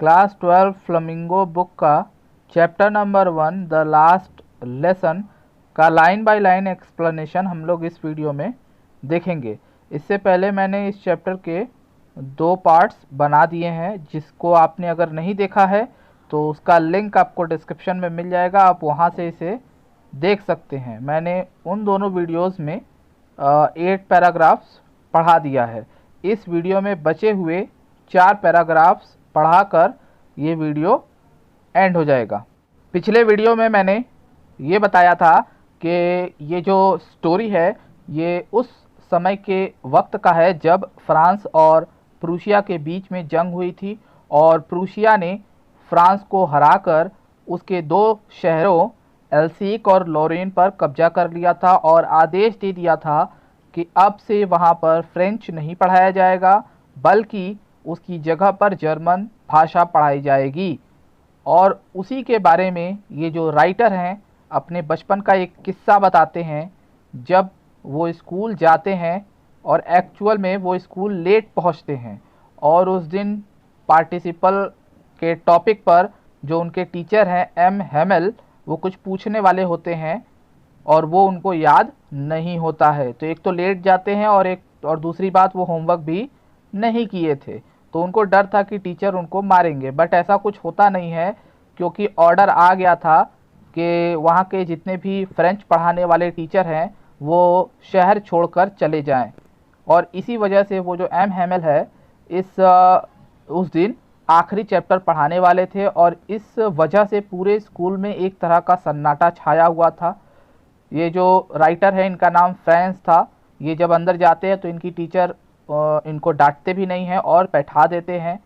Class 12 flamingo book का chapter number 1 the last lesson का line by line explanation हम लोग इस वीडियो में देखेंगे। इससे पहले मैंने इस चैप्टर के 2 पार्ट्स बना दिए हैं, जिसको आपने अगर नहीं देखा है तो उसका लिंक आपको डिस्क्रिप्शन में मिल जाएगा, आप वहां से इसे देख सकते हैं। मैंने उन दोनों वीडियोस में 8 पैराग्राफ्स पढ़ा दिया है। इस वीडियो में बचे हुए 4 पैराग्राफ्स पढ़ाकर ये वीडियो एंड हो जाएगा। पिछले वीडियो में मैंने ये बताया था कि ये जो स्टोरी है ये उस समय के वक्त का है जब फ्रांस और प्रूशिया के बीच में जंग हुई थी और प्रूशिया ने फ्रांस को हराकर उसके 2 शहरों एल्सीक और लॉरेन पर कब्जा कर लिया था और आदेश दे दिया था कि अब से वहाँ पर फ्रेंच नहीं पढ़ाया जाएगा, बल्कि उसकी जगह पर जर्मन भाषा पढ़ाई जाएगी। और उसी के बारे में ये जो राइटर हैं अपने बचपन का एक किस्सा बताते हैं, जब वो स्कूल जाते हैं और एक्चुअल में वो स्कूल लेट पहुंचते हैं और उस दिन पार्टिसिपल के टॉपिक पर जो उनके टीचर हैं एम हेमेल, वो कुछ पूछने वाले होते हैं और वो उनको याद नहीं होता है। तो एक तो लेट जाते हैं और दूसरी बात वो होमवर्क भी नहीं किए थे, तो उनको डर था कि टीचर उनको मारेंगे, बट ऐसा कुछ होता नहीं है क्योंकि ऑर्डर आ गया था कि वहाँ के जितने भी फ्रेंच पढ़ाने वाले टीचर हैं वो शहर छोड़कर चले जाएं। और इसी वजह से वो जो एम हेमेल है उस दिन आखिरी चैप्टर पढ़ाने वाले थे और इस वजह से पूरे स्कूल में एक तरह का सन्नाटा छाया हुआ था। ये जो राइटर है इनका नाम फ्रांस था। ये जब अंदर जाते हैं तो इनकी टीचर इनको डांटते भी नहीं हैं और बैठा देते हैं।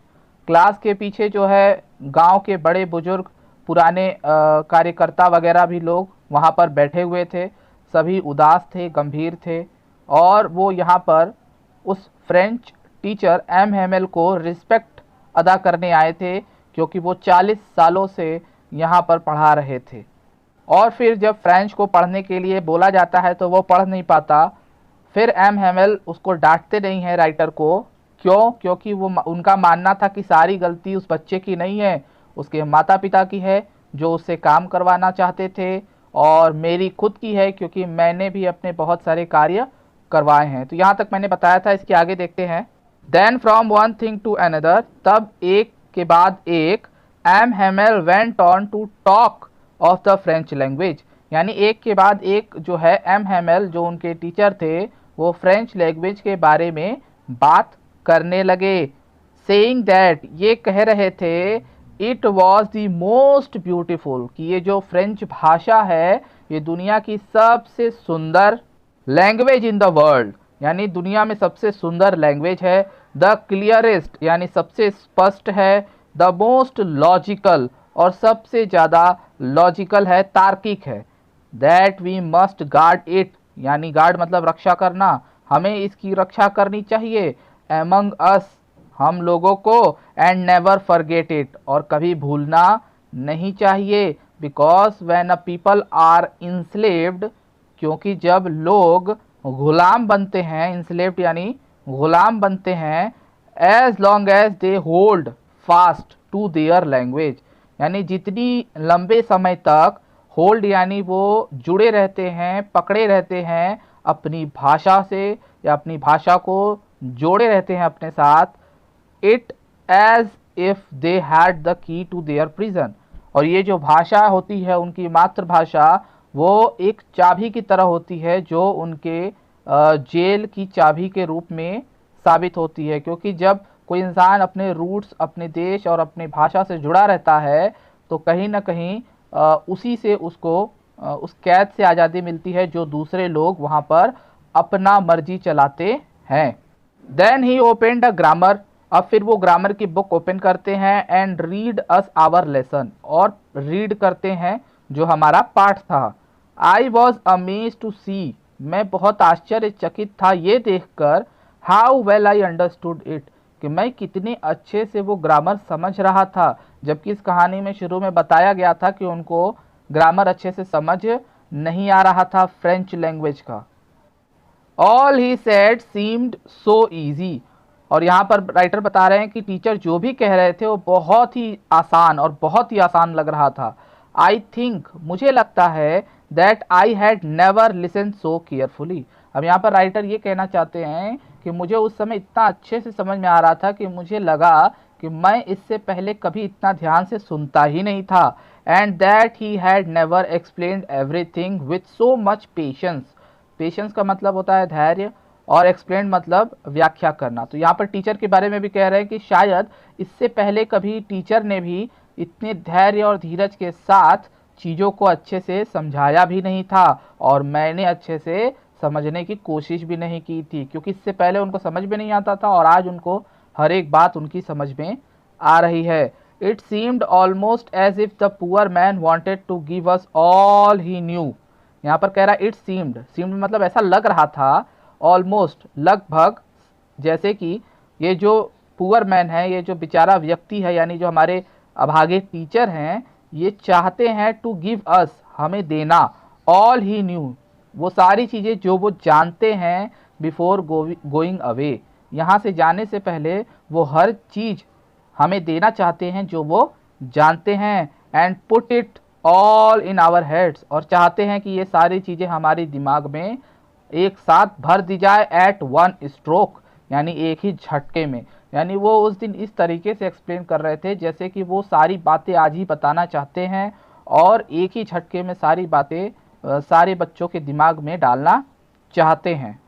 क्लास के पीछे जो है गांव के बड़े बुजुर्ग पुराने कार्यकर्ता वगैरह भी लोग वहां पर बैठे हुए थे। सभी उदास थे, गंभीर थे और वो यहाँ पर उस फ्रेंच टीचर एम हेमेल को रिस्पेक्ट अदा करने आए थे क्योंकि वो 40 सालों से यहाँ पर पढ़ा रहे थे। और फिर जब फ्रेंच को पढ़ने के लिए बोला जाता है तो वो पढ़ नहीं पाता। फिर एम हेमेल उसको डांटते नहीं है राइटर को। क्यों? क्योंकि वो उनका मानना था कि सारी गलती उस बच्चे की नहीं है, उसके माता पिता की है जो उससे काम करवाना चाहते थे, और मेरी खुद की है क्योंकि मैंने भी अपने बहुत सारे कार्य करवाए हैं। तो यहाँ तक मैंने बताया था, इसके आगे देखते हैं। Then from one thing to another, तब एक के बाद एक, M Hamel went on to talk of the French language, यानी एक के बाद एक जो है एम हेमेल जो उनके टीचर थे वो फ्रेंच लैंग्वेज के बारे में बात करने लगे। सेइंग दैट, ये कह रहे थे, it was the most beautiful, कि ये जो फ्रेंच भाषा है ये दुनिया की सबसे सुंदर लैंग्वेज इन द वर्ल्ड, यानी दुनिया में सबसे सुंदर लैंग्वेज है। द क्लियरेस्ट, यानी सबसे स्पष्ट है। द मोस्ट लॉजिकल, और सबसे ज़्यादा लॉजिकल है, तार्किक है। That we must guard it, यानी गार्ड मतलब रक्षा करना, हमें इसकी रक्षा करनी चाहिए। एमंग अस, हम लोगों को। एंड नेवर फॉरगेट इट, और कभी भूलना नहीं चाहिए। Because when a people are enslaved, क्योंकि जब लोग गुलाम बनते हैं, इंस्लेव्ड यानी गुलाम बनते हैं, as long as they hold fast to their language, यानी जितनी लंबे समय तक होल्ड यानी वो जुड़े रहते हैं, पकड़े रहते हैं अपनी भाषा से या अपनी भाषा को जोड़े रहते हैं अपने साथ, it as if they had the key to their prison, और ये जो भाषा होती है उनकी मातृभाषा, वो एक चाबी की तरह होती है जो उनके जेल की चाबी के रूप में साबित होती है। क्योंकि जब कोई इंसान अपने रूट्स, अपने देश और अपनी भाषा से जुड़ा रहता है तो कहीं ना कहीं उसी से उसको उस कैद से आज़ादी मिलती है जो दूसरे लोग वहाँ पर अपना मर्जी चलाते हैं। Then he opened a grammar, अब फिर वो ग्रामर की बुक ओपन करते हैं। And read us our lesson, और रीड करते हैं जो हमारा पाठ था। I was amazed to see, मैं बहुत आश्चर्यचकित था ये देखकर, how well I understood it, कि मैं कितने अच्छे से वो ग्रामर समझ रहा था, जबकि इस कहानी में शुरू में बताया गया था कि उनको ग्रामर अच्छे से समझ नहीं आ रहा था फ्रेंच लैंग्वेज का। All he said seemed so easy, और यहाँ पर राइटर बता रहे हैं कि टीचर जो भी कह रहे थे वो बहुत ही आसान और बहुत ही आसान लग रहा था। आई थिंक, मुझे लगता है, that I had never listen so carefully. अब यहाँ पर राइटर ये कहना चाहते हैं कि मुझे उस समय इतना अच्छे से समझ में आ रहा था कि मुझे लगा कि मैं इससे पहले कभी इतना ध्यान से सुनता ही नहीं था। And that he had never explained everything with so much patience. Patience का मतलब होता है धैर्य, और एक्सप्लेन मतलब व्याख्या करना। तो यहाँ पर टीचर के बारे में भी कह रहे हैं कि शायद इससे पहले कभी टीचर ने भी इतने धैर्य और धीरज के साथ चीज़ों को अच्छे से समझाया भी नहीं था, और मैंने अच्छे से समझने की कोशिश भी नहीं की थी, क्योंकि इससे पहले उनको समझ में नहीं आता था और आज उनको हर एक बात उनकी समझ में आ रही है। It seemed almost as if the poor man wanted to give us all he knew. यहाँ पर कह रहा है इट सीम्ड, सीम्ड मतलब ऐसा लग रहा था, ऑलमोस्ट लगभग, जैसे कि ये जो पुअर मैन है, ये जो बेचारा व्यक्ति है, यानी जो हमारे अभागे टीचर हैं, ये चाहते हैं टू गिव अस, हमें देना, ऑल ही न्यू, वो सारी चीज़ें जो वो जानते हैं, बिफोर गोइंग अवे, यहाँ से जाने से पहले वो हर चीज़ हमें देना चाहते हैं जो वो जानते हैं। And put it all in our heads, और चाहते हैं कि ये सारी चीज़ें हमारे दिमाग में एक साथ भर दी जाए, एट वन स्ट्रोक, यानी एक ही झटके में। यानी वो उस दिन इस तरीके से एक्सप्लेन कर रहे थे जैसे कि वो सारी बातें आज ही बताना चाहते हैं और एक ही झटके में सारी बातें सारे बच्चों के दिमाग में डालना चाहते हैं।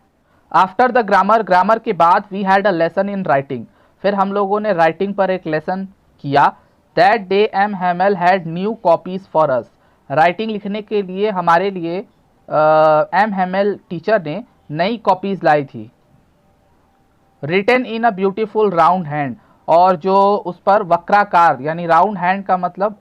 आफ्टर द ग्रामर, ग्रामर के बाद we had a lesson in writing, फिर हम लोगों ने राइटिंग पर एक लेसन किया। That day M Hamel had new copies for us, writing लिखने के लिए हमारे लिए एम हेमल टीचर ने नई कॉपीज़ लाई थी। Written in a beautiful round hand, और जो उस पर वक्राकार, यानी राउंड हैंड का मतलब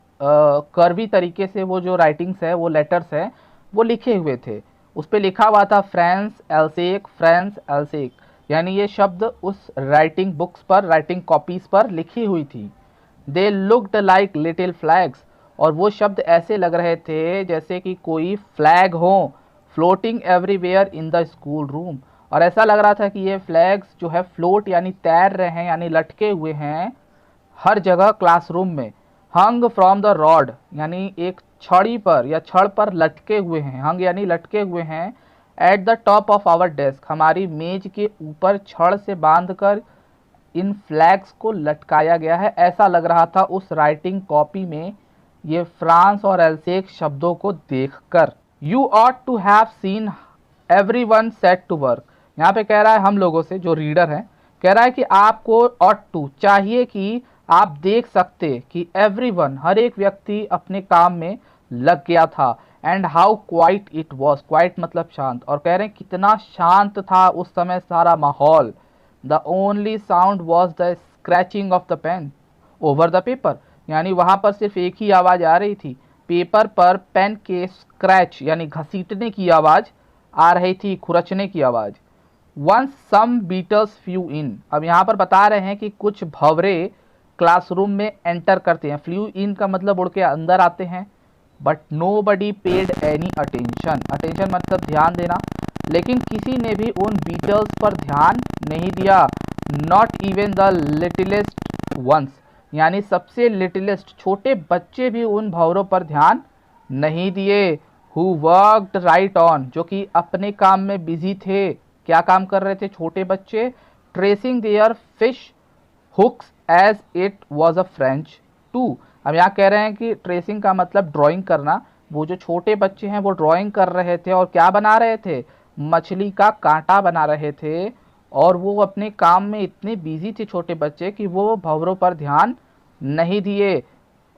कर्वी तरीके से वो जो राइटिंग्स है, वो लेटर्स है, वो लिखे हुए थे। उस पर लिखा हुआ था फ्रांस एल्सेक, फ्रांस एल्सेक, यानी ये शब्द उस राइटिंग बुक्स पर, राइटिंग कॉपीज़ पर लिखी हुई थी। They looked like little flags, और वो शब्द ऐसे लग रहे थे जैसे कि कोई फ्लैग हो, floating everywhere in the school room, और ऐसा लग रहा था कि ये फ्लैग्स जो है फ्लोट यानी तैर रहे हैं, यानी लटके हुए हैं हर जगह क्लासरूम में। हंग फ्रॉम द रॉड, यानी एक छड़ी पर या छड़ पर लटके हुए हैं, हंग यानी लटके हुए हैं। At the top of our desk, हमारी मेज के ऊपर छड़ से बांधकर इन फ्लैग्स को लटकाया गया है, ऐसा लग रहा था उस राइटिंग कॉपी में ये फ्रांस और एल्सेक शब्दों को देखकर। You ought to have seen everyone set to work, यहाँ पे कह रहा है हम लोगों से, जो रीडर है, कह रहा है कि आपको ऑट टू, चाहिए कि आप देख सकते कि एवरीवन, हर एक व्यक्ति अपने काम में लग गया था। And how quite it was, quite मतलब शांत, और कह रहे हैं कितना शांत था उस समय सारा माहौल। The only sound was the scratching of the pen over the paper, यानी वहाँ पर सिर्फ एक ही आवाज़ आ रही थी, पेपर पर पेन के स्क्रैच यानी घसीटने की आवाज़ आ रही थी, खुरचने की आवाज़। Once some beetles flew in, अब यहाँ पर बता रहे हैं कि कुछ भंवरे क्लासरूम में एंटर करते हैं, फ्लू इन का मतलब उड़ के अंदर आते हैं। But nobody paid any attention, attention मतलब ध्यान देना, लेकिन किसी ने भी उन बीटल्स पर ध्यान नहीं दिया। नॉट इवन द लिटिलेस्ट वंस, यानी सबसे लिटिलेस्ट छोटे बच्चे भी उन भंवरों पर ध्यान नहीं दिए। हु वर्कड राइट ऑन, जो कि अपने काम में बिजी थे। क्या काम कर रहे थे छोटे बच्चे? Tracing their fish hooks as it was a French too. अब यहाँ कह रहे हैं कि ट्रेसिंग का मतलब ड्राइंग करना, वो जो छोटे बच्चे हैं वो ड्राइंग कर रहे थे और क्या बना रहे थे? मछली का कांटा बना रहे थे, और वो अपने काम में इतने बिजी थे छोटे बच्चे कि वो भंवरों पर ध्यान नहीं दिए।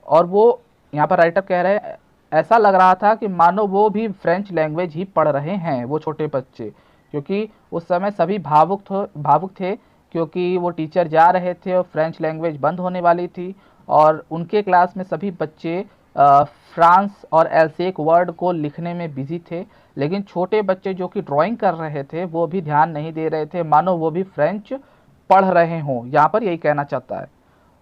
और वो यहाँ पर राइटर कह रहे हैं ऐसा लग रहा था कि मानो वो भी फ्रेंच लैंग्वेज ही पढ़ रहे हैं वो छोटे बच्चे, क्योंकि उस समय सभी भावुक थे, क्योंकि वो टीचर जा रहे थे और फ्रेंच लैंग्वेज बंद होने वाली थी, और उनके क्लास में सभी बच्चे फ्रांस और एल्सेक वर्ड को लिखने में बिजी थे, लेकिन छोटे बच्चे जो कि ड्राइंग कर रहे थे वो भी ध्यान नहीं दे रहे थे, मानो वो भी फ्रेंच पढ़ रहे हों। यहाँ पर यही कहना चाहता है।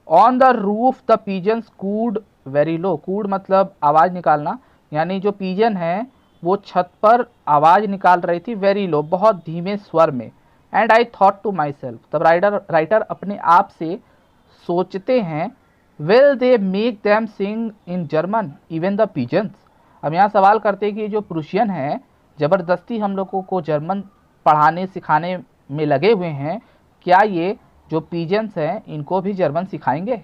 On the roof the pigeons cooed very low, cooed मतलब आवाज़ निकालना, यानी जो पिजन है वो छत पर आवाज़ निकाल रही थी, वेरी लो बहुत धीमे स्वर में। And I thought to myself, तब राइटर अपने आप से सोचते हैं, will they make them sing in German even the pigeons. अब यहाँ सवाल करते हैं कि जो प्रूशियन है ज़बरदस्ती हम लोगों को जर्मन पढ़ाने सिखाने में लगे हुए हैं, क्या ये जो पिजन्स हैं इनको भी जर्मन सिखाएंगे।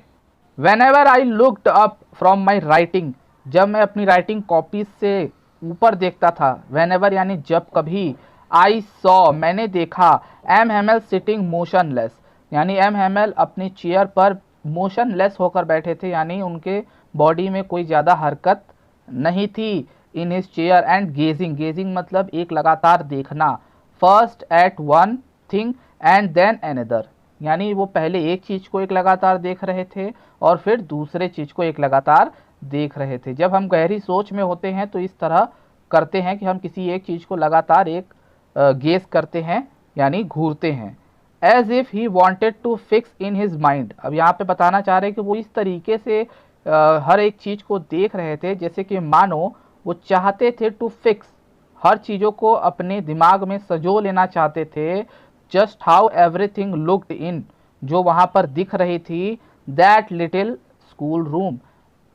When ever I looked up from my writing, जब मैं अपनी राइटिंग कॉपीज से ऊपर देखता था, वेन एवर यानी जब कभी, आई सॉ मैंने देखा, एम हेमल सिटिंग मोशनलेस, यानी एम हेमल अपनी चेयर पर मोशनलेस होकर बैठे थे, यानी उनके बॉडी में कोई ज़्यादा हरकत नहीं थी। In his chair and gazing, gazing मतलब एक लगातार देखना, first at one thing and then another, यानी वो पहले एक चीज़ को एक लगातार देख रहे थे और फिर दूसरे चीज़ को एक लगातार देख रहे थे। जब हम गहरी सोच में होते हैं तो इस तरह करते हैं कि हम किसी एक चीज़ को लगातार एक गेस करते हैं, यानी घूरते हैं। As if he wanted to fix in his mind, अब यहाँ पे बताना चाह रहे हैं कि वो इस तरीके से हर एक चीज़ को देख रहे थे जैसे कि मानो वो चाहते थे टू फिक्स, हर चीज़ों को अपने दिमाग में सजो लेना चाहते थे। Just how everything looked in, जो वहाँ पर दिख रही थी, दैट लिटिल स्कूल रूम,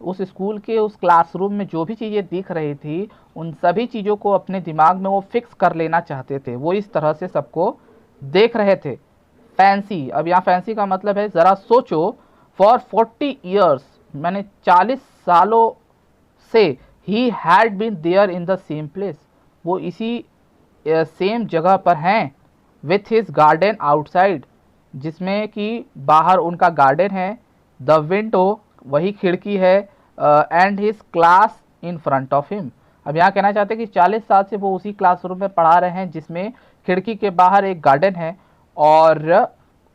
उस स्कूल के उस क्लासरूम में जो भी चीज़ें दिख रही थी उन सभी चीज़ों को अपने दिमाग में वो फिक्स कर लेना चाहते थे। वो इस तरह से सबको देख रहे थे। फैंसी, अब यहाँ फैंसी का मतलब है ज़रा सोचो, फॉर 40 ईयर्स, मैंने 40 सालों से, he had been there in the same place, वो इसी सेम जगह पर हैं, विथ हिज गार्डन आउटसाइड, जिसमें कि बाहर उनका गार्डन है, द विंडो वही खिड़की है, and his class in front of him. अब यहाँ कहना चाहते हैं कि 40 साल से वो उसी क्लासरूम में पढ़ा रहे हैं जिसमें खिड़की के बाहर एक गार्डन है और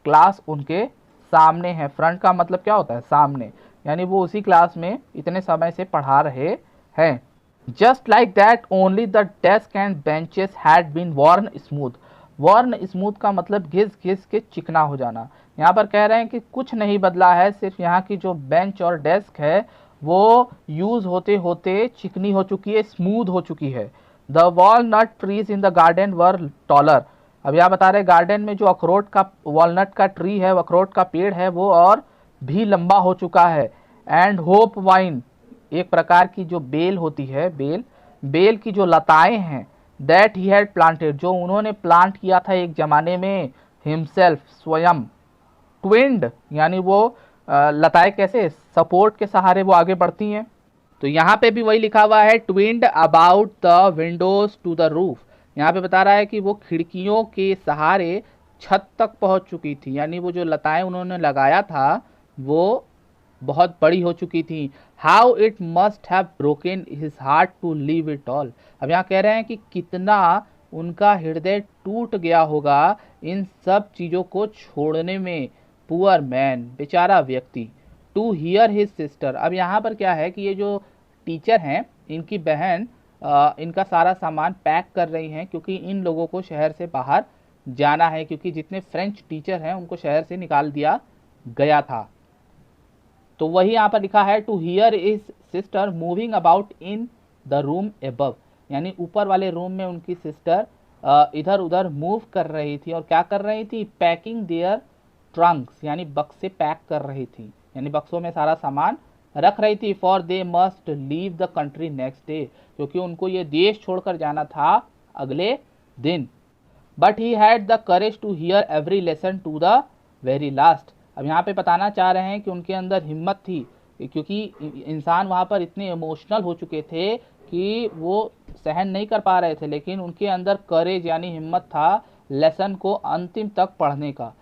क्लास उनके सामने है। फ्रंट का मतलब क्या होता है, सामने, यानी वो उसी क्लास में इतने समय से पढ़ा रहे हैं। Just like that only the desk and benches had been worn smooth, worn smooth का मतलब घिस घिस के चिकना हो जाना। यहाँ पर कह रहे हैं कि कुछ नहीं बदला है, सिर्फ यहाँ की जो बेंच और डेस्क है वो यूज़ होते होते चिकनी हो चुकी है, स्मूथ हो चुकी है। The walnut trees in the garden were taller, अब यहाँ बता रहे गार्डन में जो अखरोट का, वॉलनट का ट्री है, अखरोट का पेड़ है, वो और भी लंबा हो चुका है। एंड होप वाइन, एक प्रकार की जो बेल होती है, बेल की जो लताएं हैं, दैट ही हैड प्लांटेड, जो उन्होंने प्लांट किया था एक जमाने में, हिमसेल्फ स्वयं, ट्विंड, यानी वो लताएं कैसे सपोर्ट के सहारे वो आगे बढ़ती हैं। तो यहाँ पे भी वही लिखा हुआ है, twined about the windows to the roof, यहाँ पे बता रहा है कि वो खिड़कियों के सहारे छत तक पहुँच चुकी थी, यानी वो जो लताएं उन्होंने लगाया था वो बहुत बड़ी हो चुकी थी। How it must have broken his heart to leave it all, अब यहाँ कह रहे हैं कि कितना उनका हृदय टूट गया होगा इन सब चीज़ों को छोड़ने में। पुअर मैन, बेचारा व्यक्ति। टू हियर हिज सिस्टर, अब यहाँ पर क्या है कि ये जो टीचर हैं इनकी बहन इनका सारा सामान पैक कर रही हैं, क्योंकि इन लोगों को शहर से बाहर जाना है, क्योंकि जितने फ्रेंच टीचर हैं उनको शहर से निकाल दिया गया था। तो वही यहाँ पर लिखा है, to hear his sister moving about in the room above, यानी ऊपर वाले रूम में उनकी सिस्टर इधर उधर मूव कर रही थी और क्या कर रही थी, पैकिंग देयर ट्रंक्स, यानी बक्से पैक कर रही थी, यानी बक्सों में सारा सामान रख रही थी। For they must leave the country next day, क्योंकि उनको ये देश छोड़कर जाना था अगले दिन। But he had the courage to hear every lesson to the very last, अब यहाँ पे बताना चाह रहे हैं कि उनके अंदर हिम्मत थी, क्योंकि इंसान वहाँ पर इतने इमोशनल हो चुके थे कि वो सहन नहीं कर पा रहे थे, लेकिन उनके अंदर करेज यानी हिम्मत था लेसन को अंतिम तक पढ़ने का।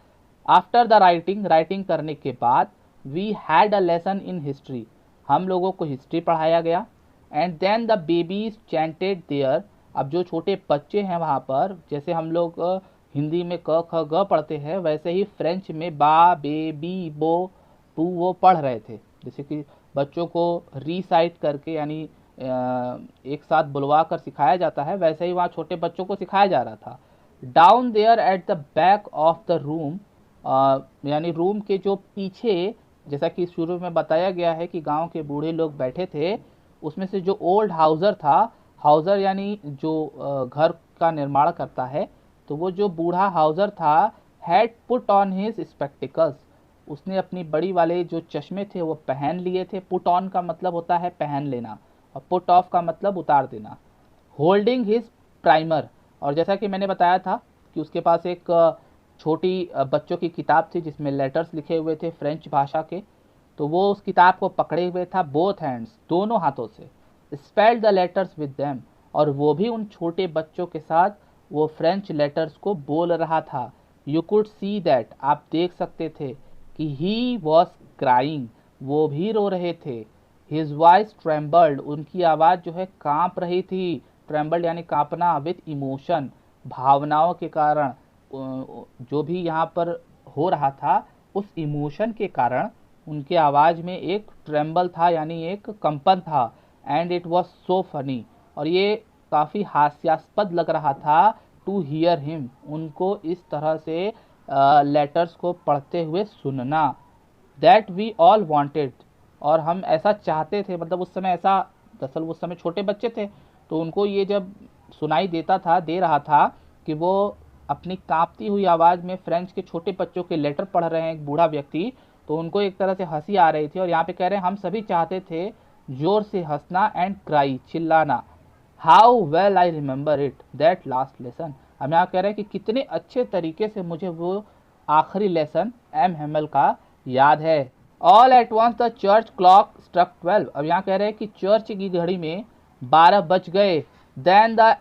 आफ्टर द राइटिंग करने के बाद, we had a lesson in history, हम लोगों को हिस्ट्री पढ़ाया गया। And then the babies chanted their, अब जो छोटे बच्चे हैं वहाँ पर, जैसे हम लोग हिंदी में क ख ग पढ़ते हैं, वैसे ही फ्रेंच में बा बे बी बो पू वो पढ़ रहे थे। जैसे कि बच्चों को रीसाइट करके यानी एक साथ बुलवा कर सिखाया जाता है, वैसे ही वहाँ छोटे बच्चों को सिखाया जा रहा था। Down there at the back of the room, यानी रूम के जो पीछे, जैसा कि शुरू में बताया गया है कि गांव के बूढ़े लोग बैठे थे, उसमें से जो ओल्ड हाउसर था, हाउसर यानी जो घर का निर्माण करता है, तो वो जो बूढ़ा हाउजर था had put on his spectacles, उसने अपनी बड़ी वाले जो चश्मे थे वो पहन लिए थे। पुट ऑन का मतलब होता है पहन लेना और पुट ऑफ का मतलब उतार देना। होल्डिंग हिज प्राइमर, और जैसा कि मैंने बताया था कि उसके पास एक छोटी बच्चों की किताब थी जिसमें लेटर्स लिखे हुए थे फ्रेंच भाषा के, तो वो उस किताब को पकड़े हुए था बोथ हैंड्स, दोनों हाथों से। Spelled the letters with them, और वो भी उन छोटे बच्चों के साथ वो फ्रेंच लेटर्स को बोल रहा था। यू कुड सी दैट, आप देख सकते थे कि ही वॉज क्राइंग, वो भी रो रहे थे। हिज वॉइस ट्रेम्बल्ड, उनकी आवाज़ जो है कांप रही थी। ट्रेम्बल्ड यानी कांपना, विथ इमोशन, भावनाओं के कारण। जो भी यहाँ पर हो रहा था उस इमोशन के कारण उनके आवाज़ में एक ट्रेम्बल था यानी एक कंपन था। And it was so funny, और ये काफ़ी हास्यास्पद लग रहा था टू हियर हिम, उनको इस तरह से लेटर्स को पढ़ते हुए सुनना। दैट वी ऑल वांटेड, और हम ऐसा चाहते थे, मतलब उस समय ऐसा, दरअसल उस समय छोटे बच्चे थे तो उनको ये जब सुनाई देता था, दे रहा था कि वो अपनी कांपती हुई आवाज़ में फ्रेंच के छोटे बच्चों के लेटर पढ़ रहे हैं, एक बूढ़ा व्यक्ति, तो उनको एक तरह से हंसी आ रही थी। और यहाँ पे कह रहे हैं हम सभी चाहते थे जोर से हंसना, एंड क्राई, चिल्लाना। How well I remember it that last lesson, हम यहाँ कह रहे हैं कि कितने अच्छे तरीके से मुझे वो आखिरी लेसन एम हेमल का याद है। All at once the church clock struck 12, अब यहाँ कह रहे हैं कि चर्च की घड़ी में 12 बज गए। देन द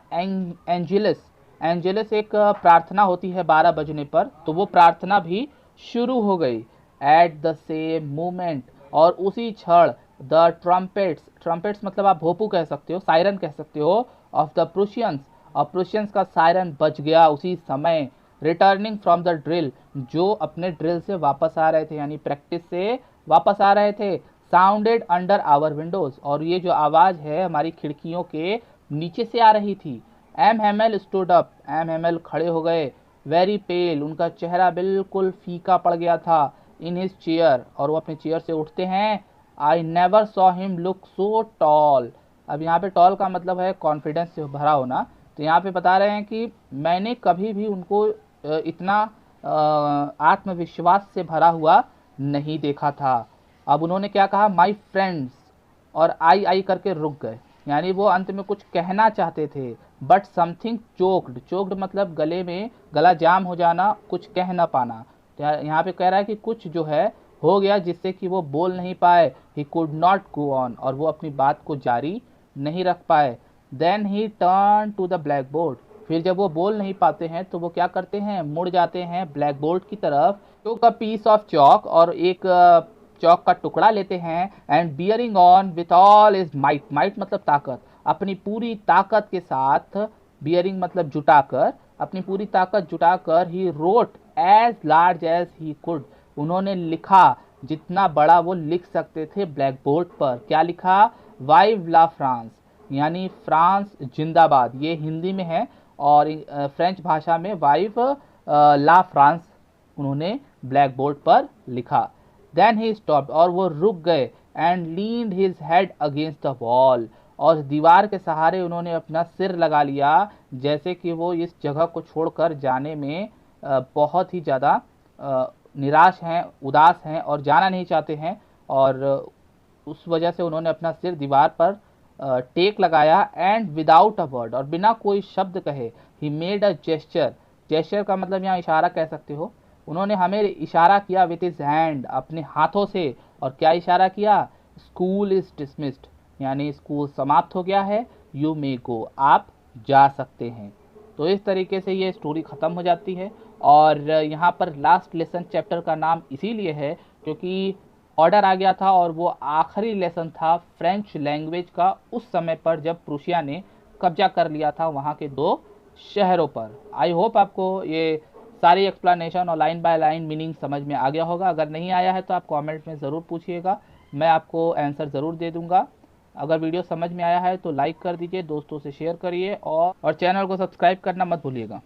एंजेलिस, एंजेलिस एक प्रार्थना होती है 12 बजने पर, तो वो प्रार्थना भी शुरू हो गई। एट द सेम मोमेंट, और उसी क्षण द ट्रम्पेट्स, ट्रम्पेट्स मतलब आप भोपू कह सकते हो, सायरन कह सकते हो, ऑफ द प्रुशियंस, और प्रुशियंस का सायरन बज गया उसी समय। रिटर्निंग फ्रॉम द ड्रिल, जो अपने ड्रिल से वापस आ रहे थे यानी प्रैक्टिस से वापस आ रहे थे। साउंडेड अंडर आवर विंडोज, और ये जो आवाज़ है हमारी खिड़कियों के नीचे से आ रही थी। M Hemal stood up, M Hemal खड़े हो गए। वेरी पेल, उनका चेहरा बिल्कुल फीका पड़ गया था। इन हिज चेयर, और वो अपने चेयर से उठते हैं। I never saw him look so tall, अब यहाँ पे टॉल का मतलब है कॉन्फिडेंस से भरा होना, तो यहाँ पे बता रहे हैं कि मैंने कभी भी उनको इतना आत्मविश्वास से भरा हुआ नहीं देखा था। अब उन्होंने क्या कहा, माई फ्रेंड्स, और आई करके रुक गए, यानी वो अंत में कुछ कहना चाहते थे। बट समथिंग चोक्ड, चोक्ड मतलब गले में गला जाम हो जाना, कुछ कह ना पाना। तो यहाँ पे कह रहा है कि कुछ जो है हो गया जिससे कि वो बोल नहीं पाए। He could not go on, और वो अपनी बात को जारी नहीं रख पाए। Then he turn to the blackboard, फिर जब वो बोल नहीं पाते हैं तो वो क्या करते हैं, मुड़ जाते हैं ब्लैक बोर्ड की तरफ। टुक अ पीस ऑफ चॉक, और एक चौक का टुकड़ा लेते हैं। And bearing on with all is might, might मतलब ताकत, अपनी पूरी ताकत के साथ, बियरिंग मतलब जुटाकर, अपनी पूरी ताकत जुटाकर, he wrote as large as he could, उन्होंने लिखा जितना बड़ा वो लिख सकते थे ब्लैक बोर्ड पर। क्या लिखा, वाइव ला फ्रांस, यानी फ्रांस जिंदाबाद, ये हिंदी में है, और फ्रेंच भाषा में वाइव ला फ्रांस उन्होंने ब्लैक बोर्ड पर लिखा। देन ही स्टॉप्ड, और वो रुक गए। And leaned his head against the wall, और दीवार के सहारे उन्होंने अपना सिर लगा लिया, जैसे कि वो इस जगह को छोड़कर जाने में बहुत ही ज़्यादा निराश हैं, उदास हैं और जाना नहीं चाहते हैं। और उस वजह से उन्होंने अपना सिर दीवार पर टेक लगाया। एंड विदाउट अ वर्ड, और बिना कोई शब्द कहे, he made a gesture, gesture का मतलब यहाँ इशारा कह सकते हो, उन्होंने हमें इशारा किया विथ हिज हैंड, अपने हाथों से। और क्या इशारा किया, स्कूल इज डिसमिस्ड, यानी स्कूल समाप्त हो गया है। यू मे गो, आप जा सकते हैं। तो इस तरीके से ये स्टोरी ख़त्म हो जाती है। और यहाँ पर लास्ट लेसन चैप्टर का नाम इसीलिए है क्योंकि ऑर्डर आ गया था और वो आखिरी लेसन था फ्रेंच लैंग्वेज का उस समय पर जब प्रूशिया ने कब्जा कर लिया था वहाँ के 2 शहरों पर। आई होप आपको ये सारी एक्सप्लेनेशन और लाइन बाय लाइन मीनिंग समझ में आ गया होगा। अगर नहीं आया है तो आप कमेंट में ज़रूर पूछिएगा, मैं आपको आंसर ज़रूर दे दूंगा। अगर वीडियो समझ में आया है तो लाइक कर दीजिए, दोस्तों से शेयर करिए और चैनल को सब्सक्राइब करना मत भूलिएगा।